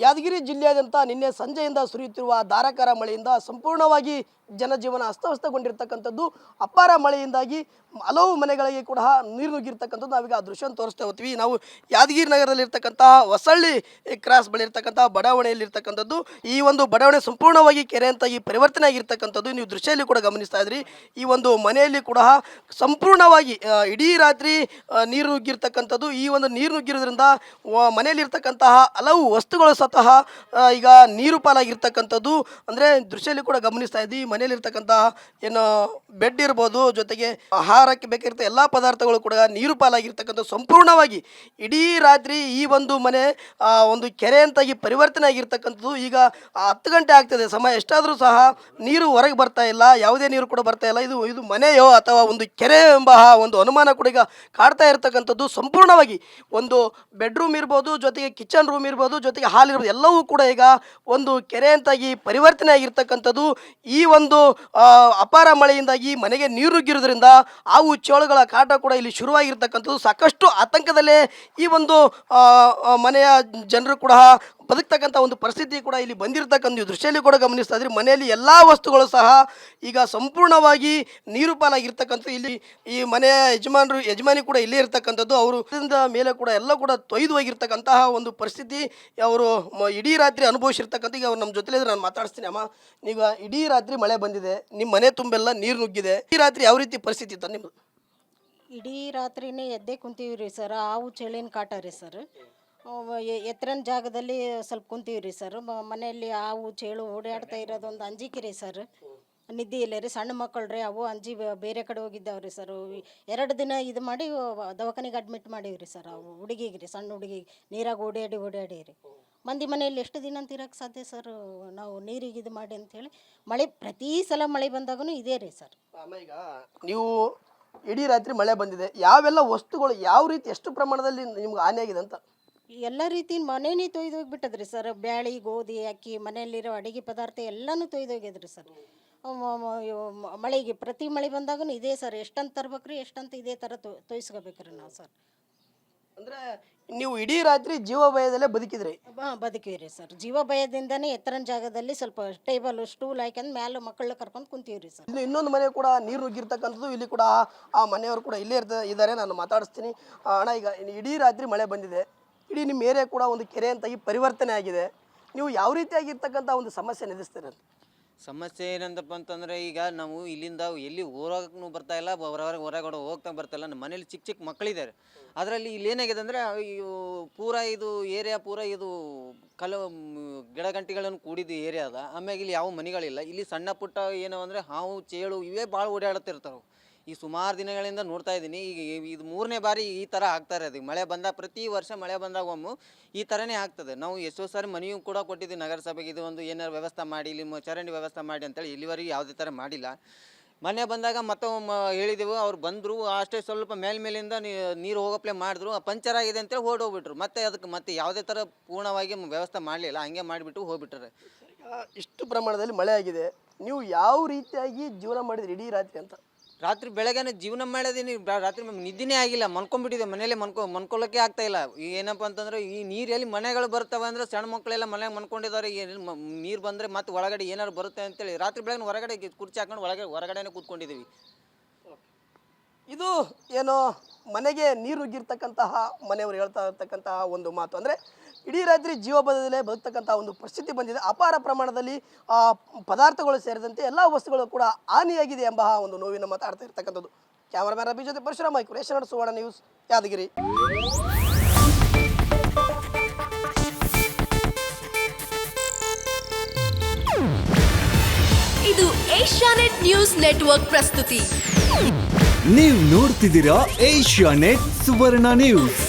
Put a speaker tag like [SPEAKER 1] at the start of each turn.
[SPEAKER 1] ಯಾದಗಿರಿ ಜಿಲ್ಲೆಯಾದ್ಯಂತ ನಿನ್ನೆ ಸಂಜೆಯಿಂದ ಸುರಿಯುತ್ತಿರುವ ಧಾರಾಕಾರ ಮಳೆಯಿಂದ ಸಂಪೂರ್ಣವಾಗಿ ಜನಜೀವನ ಅಸ್ತವ್ಯಸ್ತಗೊಂಡಿರ್ತಕ್ಕಂಥದ್ದು. ಅಪಾರ ಮಳೆಯಿಂದಾಗಿ ಹಲವು ಮನೆಗಳಿಗೆ ಕೂಡ ನೀರು ನುಗ್ಗಿರ್ತಕ್ಕಂಥದ್ದು. ನಾವೀಗ ಆ ದೃಶ್ಯ ತೋರಿಸ್ತಾ ಹೋಗ್ತೀವಿ. ನಾವು ಯಾದಗಿರಿ ನಗರದಲ್ಲಿರ್ತಕ್ಕಂತಹ ಹೊಸಳ್ಳಿ ಕ್ರಾಸ್ ಬಳಿ ಇರ್ತಕ್ಕಂಥ ಬಡಾವಣೆಯಲ್ಲಿರ್ತಕ್ಕಂಥದ್ದು. ಈ ಒಂದು ಬಡಾವಣೆ ಸಂಪೂರ್ಣವಾಗಿ ಕೆರೆ ಅಂತಾಗಿ ಪರಿವರ್ತನೆ ಆಗಿರ್ತಕ್ಕಂಥದ್ದು. ನೀವು ದೃಶ್ಯದಲ್ಲಿ ಕೂಡ ಗಮನಿಸ್ತಾ ಇದ್ರಿ. ಈ ಒಂದು ಮನೆಯಲ್ಲಿ ಕೂಡ ಸಂಪೂರ್ಣವಾಗಿ ಇಡೀ ರಾತ್ರಿ ನೀರು ನುಗ್ಗಿರ್ತಕ್ಕಂಥದ್ದು. ಈ ಒಂದು ನೀರು ನುಗ್ಗಿರೋದ್ರಿಂದ ಮನೆಯಲ್ಲಿರ್ತಕ್ಕಂತಹ ಹಲವು ವಸ್ತುಗಳು ಸತಃ ಈಗ ನೀರು ಪಾಲಾಗಿರ್ತಕ್ಕಂಥದ್ದು. ಅಂದರೆ ದೃಶ್ಯದಲ್ಲಿ ಕೂಡ ಗಮನಿಸ್ತಾ ಇದ್ವಿ. ಮನೆಯಲ್ಲಿರ್ತಕ್ಕಂತಹ ಏನು ಬೆಡ್ ಇರ್ಬೋದು, ಜೊತೆಗೆ ಆಹಾರಕ್ಕೆ ಬೇಕಾಗಿರ್ತ ಎಲ್ಲ ಪದಾರ್ಥಗಳು ಕೂಡ ನೀರು ಪಾಲಾಗಿರ್ತಕ್ಕಂಥ ಸಂಪೂರ್ಣವಾಗಿ ಇಡೀ ರಾತ್ರಿ ಈ ಒಂದು ಮನೆ ಒಂದು ಕೆರೆ ಅಂತಾಗಿ ಪರಿವರ್ತನೆ ಆಗಿರ್ತಕ್ಕಂಥದ್ದು. ಈಗ 10 ಗಂಟೆ ಆಗ್ತದೆ ಸಮಯ, ಎಷ್ಟಾದರೂ ಸಹ ನೀರು ಹೊರಗೆ ಬರ್ತಾ ಇಲ್ಲ, ಯಾವುದೇ ನೀರು ಕೂಡ ಬರ್ತಾ ಇಲ್ಲ. ಇದು ಮನೆಯೋ ಅಥವಾ ಒಂದು ಕೆರೆ ಎಂಬ ಒಂದು ಅನುಮಾನ ಕೂಡ ಈಗ ಕಾಡ್ತಾ ಇರತಕ್ಕಂಥದ್ದು. ಸಂಪೂರ್ಣವಾಗಿ ಒಂದು ಬೆಡ್ರೂಮ್ ಇರ್ಬೋದು, ಜೊತೆಗೆ ಕಿಚನ್ ರೂಮ್ ಇರ್ಬೋದು, ಜೊತೆಗೆ ಹಾಲ್ ಇರ್ಬೋದು, ಎಲ್ಲವೂ ಕೂಡ ಈಗ ಒಂದು ಕೆರೆ ಅಂತಾಗಿ ಪರಿವರ್ತನೆ ಆಗಿರ್ತಕ್ಕಂಥದ್ದು. ಈ ಒಂದು ಅಪಾರ ಮಳೆಯಿಂದಾಗಿ ಮನೆಗೆ ನೀರು ನುಗ್ಗಿರೋದ್ರಿಂದ ಹಾವು ಚೇಳುಗಳ ಕಾಟ ಕೂಡ ಇಲ್ಲಿ ಶುರುವಾಗಿರ್ತಕ್ಕಂಥದ್ದು. ಸಾಕಷ್ಟು ಆತಂಕದಲ್ಲೇ ಈ ಒಂದು ಮನೆಯ ಜನರು ಕೂಡ ಬದುಕ್ತಕ್ಕಂಥ ಒಂದು ಪರಿಸ್ಥಿತಿ ಕೂಡ ಇಲ್ಲಿ ಬಂದಿರತಕ್ಕಂಥ ದೃಶ್ಯದಲ್ಲಿ ಕೂಡ ಗಮನಿಸ್ತಾ ಇದ್ರಿ. ಮನೆಯಲ್ಲಿ ಎಲ್ಲ ವಸ್ತುಗಳು ಸಹ ಈಗ ಸಂಪೂರ್ಣವಾಗಿ ನೀರು ಪಾಲಾಗಿರ್ತಕ್ಕಂಥದ್ದು. ಇಲ್ಲಿ ಈ ಮನೆಯ ಯಜಮಾನಿ ಕೂಡ ಇಲ್ಲೇ ಇರ್ತಕ್ಕಂಥದ್ದು. ಅವರು ಮೇಲೆ ಕೂಡ ಎಲ್ಲ ಕೂಡ ತೊಯ್ದು ಹೋಗಿರ್ತಕ್ಕಂತಹ ಒಂದು ಪರಿಸ್ಥಿತಿ ಅವರು ಇಡೀ ರಾತ್ರಿ ಅನುಭವಿಸಿರ್ತಕ್ಕಂಥ. ಈಗ ಅವ್ರು ನಮ್ಮ ಜೊತೆಲಿದ್ರೆ ನಾನು ಮಾತಾಡಿಸ್ತೀನಿ. ಅಮ್ಮ, ಈಗ ಇಡೀ ರಾತ್ರಿ ಮಳೆ ಬಂದಿದೆ, ನಿಮ್ಮ ಮನೆ ತುಂಬೆಲ್ಲ ನೀರು ನುಗ್ಗಿದೆ. ಈ ರಾತ್ರಿ ಯಾವ ರೀತಿ ಪರಿಸ್ಥಿತಿ ಇತ್ತು ನಿಮ್ಮದು?
[SPEAKER 2] ಇಡೀ ರಾತ್ರಿನೇ ಎದ್ದೇ ಕುಂತೀವಿ ರೀ ಸರ್. ಹಾವು ಚೇಳಿನ ಕಾಟ ರೀ ಸರ್. ಎತ್ತರನ ಜಾಗದಲ್ಲಿ ಸ್ವಲ್ಪ ಕುಂತೀವಿ ರೀ ಸರ್. ಮನೆಯಲ್ಲಿ ಹಾವು ಚೇಳು ಓಡಾಡ್ತಾ ಇರೋದೊಂದು ಅಂಜಿಕೆ ರೀ ಸರ್. ನಿದ್ದೆ ಇಲ್ಲ ರೀ. ಸಣ್ಣ ಮಕ್ಕಳು ರೀ, ಅವು ಅಂಜಿ ಬೇರೆ ಕಡೆ ಹೋಗಿದ್ದಾವೆ ರೀ ಸರ್. 2 ದಿನ ಇದು ಮಾಡಿ ದವಾಖಾನೆಗೆ ಅಡ್ಮಿಟ್ ಮಾಡೀವಿ ರೀ ಸರ್. ಅವು ಹುಡುಗಿಗೆ ರೀ, ಸಣ್ಣ ಹುಡುಗಿಗೆ ನೀರಾಗ ಓಡಾಡಿ ರೀ. ಮಂದಿ ಮನೆಯಲ್ಲಿ ಎಷ್ಟು ದಿನ ಅಂತ ಇರೋಕ್ಕೆ ಸಾಧ್ಯ ಸರ್? ನಾವು ನೀರಿಗೆ ಇದು ಮಾಡಿ ಅಂಥೇಳಿ ಮಳೆ ಪ್ರತಿ ಸಲ ಮಳೆ ಬಂದಾಗೂ ಇದೇ ರೀ ಸರ್.
[SPEAKER 1] ಈಗ ನೀವು ಇಡೀ ರಾತ್ರಿ ಮಳೆ ಬಂದಿದೆ, ಯಾವೆಲ್ಲ ವಸ್ತುಗಳು ಯಾವ ರೀತಿ ಎಷ್ಟು ಪ್ರಮಾಣದಲ್ಲಿ ನಿಮ್ಗೆ ಹಾನಿಯಾಗಿದೆ ಅಂತ?
[SPEAKER 2] ಎಲ್ಲ ರೀತಿ ಮನೇನೇ ತೊಯ್ದು ಹೋಗಿಬಿಟ್ಟದ್ರಿ ಸರ್. ಬ್ಯಾಳಿ, ಗೋಧಿ, ಅಕ್ಕಿ, ಮನೆಯಲ್ಲಿರೋ ಅಡುಗೆ ಪದಾರ್ಥ ಎಲ್ಲನೂ ತೊಯ್ದು ಹೋಗ್ಯದ್ರಿ ಸರ್. ಮಳೆಗೆ ಪ್ರತಿ ಮಳೆ ಬಂದಾಗೂ ಇದೇ ಸರ್. ಎಷ್ಟಂತ ತರ್ಬೇಕ್ರಿ, ಎಷ್ಟಂತ ಇದೇ ಥರ ತೊಯ್ಸ್ಕೋಬೇಕ್ರಿ ನಾವು ಸರ್.
[SPEAKER 1] ಅಂದರೆ ನೀವು ಇಡೀ ರಾತ್ರಿ ಜೀವ ಭಯದಲ್ಲೇ ಬದುಕಿದ್ರಿ?
[SPEAKER 2] ಬದುಕಿವಿ ರೀ ಸರ್. ಜೀವ ಭಯದಿಂದನೇ ಎತ್ತರನ ಜಾಗದಲ್ಲಿ ಸ್ವಲ್ಪ ಟೇಬಲ್ ಸ್ಟೂಲ್ ಹಾಕ್ಯಂದು ಮೇಲೆ ಮಕ್ಕಳನ್ನ ಕರ್ಕೊಂಡು ಕುಂತೀವಿ ರೀ ಸರ್.
[SPEAKER 1] ಇನ್ನೊಂದು ಮನೆ ಕೂಡ ನೀರು ನುಗ್ಗಿರ್ತಕ್ಕಂಥದ್ದು. ಇಲ್ಲಿ ಕೂಡ ಆ ಮನೆಯವರು ಕೂಡ ಇಲ್ಲೇ ಇದ್ದಾರೆ, ನಾನು ಮಾತಾಡಿಸ್ತೀನಿ. ಅಣ್ಣ, ಈಗ ಇಡೀ ರಾತ್ರಿ ಮಳೆ ಬಂದಿದೆ, ಇಡೀ ನಿಮ್ಮ ಏರಿಯಾ ಕೂಡ ಒಂದು ಕೆರೆ ಅಂತಾಗಿ ಪರಿವರ್ತನೆ ಆಗಿದೆ. ನೀವು ಯಾವ ರೀತಿಯಾಗಿರ್ತಕ್ಕಂಥ ಒಂದು ಸಮಸ್ಯೆ ಎದುರಿಸ್ತೀರ?
[SPEAKER 3] ಸಮಸ್ಯೆ ಏನಂತಪ್ಪ ಅಂತಂದರೆ, ಈಗ ನಾವು ಇಲ್ಲಿಂದ ಎಲ್ಲಿ ಊರಾಗೂ ಬರ್ತಾ ಇಲ್ಲ, ಹೊರಗಡೆ ಹೋಗ್ತಾ ಬರ್ತಾ ಇಲ್ಲ. ನಮ್ಮ ಮನೇಲಿ ಚಿಕ್ಕ ಚಿಕ್ಕ ಮಕ್ಕಳಿದ್ದಾರೆ. ಅದರಲ್ಲಿ ಇಲ್ಲಿ ಏನಾಗಿದೆ ಅಂದರೆ, ಪೂರಾ ಇದು ಏರಿಯಾ ಪೂರಾ ಇದು ಗಿಡಗಂಟಿಗಳನ್ನು ಕೂಡಿದ್ದು ಏರಿಯಾ ಅದ. ಆಮ್ಯಾಗ ಇಲ್ಲಿ ಯಾವ ಮನೆಗಳಿಲ್ಲ. ಇಲ್ಲಿ ಸಣ್ಣ ಪುಟ್ಟ ಏನೋ ಅಂದರೆ ಹಾವು ಚೇಳು ಇವೇ ಭಾಳ ಓಡಾಡುತ್ತಿರ್ತಾವೆ. ಈ ಸುಮಾರು ದಿನಗಳಿಂದ ನೋಡ್ತಾ ಇದ್ದೀನಿ. ಈಗ ಇದು 3ನೇ ಬಾರಿ ಈ ಥರ ಆಗ್ತಾ ಇರೋದು. ಮಳೆ ಬಂದಾಗ, ಪ್ರತಿ ವರ್ಷ ಮಳೆ ಬಂದಾಗ ಒಮ್ಮೆ ಈ ಥರನೇ ಆಗ್ತದೆ. ನಾವು ಎಷ್ಟೋ ಸಾರಿ ಮನೆಯೂ ಕೂಡ ಕೊಟ್ಟಿದ್ದೀವಿ ನಗರಸಭೆಗೆ, ಇದು ಒಂದು ಏನಾರು ವ್ಯವಸ್ಥೆ ಮಾಡಿ, ಇಲ್ಲಿ ಚರಂಡಿ ವ್ಯವಸ್ಥೆ ಮಾಡಿ ಅಂತೇಳಿ. ಇಲ್ಲಿವರೆಗೆ ಯಾವುದೇ ಥರ ಮಾಡಿಲ್ಲ. ಮನೆ ಬಂದಾಗ ಮತ್ತೊಮ್ಮೆ ಹೇಳಿದೆವು, ಅವ್ರು ಬಂದರು. ಅಷ್ಟೇ ಸ್ವಲ್ಪ ಮೇಲಿಂದ ನೀರು ಹೋಗಪ್ಲೆ ಮಾಡಿದ್ರು. ಪಂಚರ್ ಆಗಿದೆ ಅಂತೇಳಿ ಓಡೋಗ್ಬಿಟ್ರು. ಅದಕ್ಕೆ ಮತ್ತೆ ಯಾವುದೇ ಥರ ಪೂರ್ಣವಾಗಿ ವ್ಯವಸ್ಥೆ ಮಾಡಲಿಲ್ಲ. ಹಂಗೆ ಮಾಡಿಬಿಟ್ಟು ಹೋಗ್ಬಿಟ್ರೆ.
[SPEAKER 1] ಇಷ್ಟು ಪ್ರಮಾಣದಲ್ಲಿ ಮಳೆ ಆಗಿದೆ, ನೀವು ಯಾವ ರೀತಿಯಾಗಿ ಜೀವನ ಮಾಡಿದ್ರಿ ಇಡೀ ರಾತ್ರಿ ಅಂತ?
[SPEAKER 3] ರಾತ್ರಿ ಬೆಳಗ್ಗೆನೇ ಜೀವನ ಮಾಡಿದೀನಿ. ರಾತ್ರಿ ನಿದ್ದೆನೇ ಆಗಿಲ್ಲ, ಮನ್ಕೊಂಡ್ಬಿಟ್ಟಿದೆ. ಮನೇಲಿ ಮನ್ಕೊಳ್ಳೋಕ್ಕೆ ಆಗ್ತಾ ಇಲ್ಲ. ಈಗ ಏನಪ್ಪ ಅಂತಂದ್ರೆ, ಈ ನೀರಲ್ಲಿ ಮನೆಗಳು ಬರ್ತವೆ ಅಂದರೆ ಸಣ್ಣ ಮಕ್ಕಳೆಲ್ಲ ಮನೆಗೆ ಮನ್ಕೊಂಡಿದ್ದಾರೆ. ನೀರು ಬಂದರೆ ಮತ್ತೆ ಒಳಗಡೆ ಏನಾರು ಬರುತ್ತೆ ಅಂತೇಳಿ ರಾತ್ರಿ ಬೆಳಗ್ಗೆ ಹೊರಗಡೆ ಕುರ್ಚಿ ಹಾಕೊಂಡು ಹೊರಗಡೆನೇ ಕೂತ್ಕೊಂಡಿದ್ದೀವಿ.
[SPEAKER 1] ಇದು ಏನೋ ಮನೆಗೆ ನೀರು ನುಗ್ಗಿರ್ತಕ್ಕಂತಹ ಮನೆಯವರು ಹೇಳ್ತಾ ಇರ್ತಕ್ಕಂತಹ ಒಂದು ಮಾತು. ಅಂದರೆ ಇಡೀ ರಾತ್ರಿ ಜೀವಭಯದಲ್ಲೇ ಬದುಕ್ತಕ್ಕಂಥ ಒಂದು ಪರಿಸ್ಥಿತಿ ಬಂದಿದೆ. ಅಪಾರ ಪ್ರಮಾಣದಲ್ಲಿ ಪದಾರ್ಥಗಳು ಸೇರಿದಂತೆ ಎಲ್ಲ ವಸ್ತುಗಳು ಕೂಡ ಹಾನಿಯಾಗಿದೆ ಎಂಬ ಒಂದು ನೋವಿನ ಮಾತಾಡ್ತಾ ಇರ್ತಕ್ಕಂಥದ್ದು. ಕ್ಯಾಮರಾಮ್ಯಾನ್ ರವಿ ಜೊತೆ ಪರಶುರಾಮ, ರೇಷನ್ ಸುವರ್ಣ ನ್ಯೂಸ್, ಯಾದಗಿರಿ.
[SPEAKER 4] ಇದು ಏಷ್ಯಾನೆಟ್ ನ್ಯೂಸ್ ನೆಟ್ವರ್ಕ್ ಪ್ರಸ್ತುತಿ.
[SPEAKER 5] ನೀವು ನೋಡ್ತಿದ್ದೀರಾ ಏಷ್ಯಾನೆಟ್ ಸುವರ್ಣ ನ್ಯೂಸ್.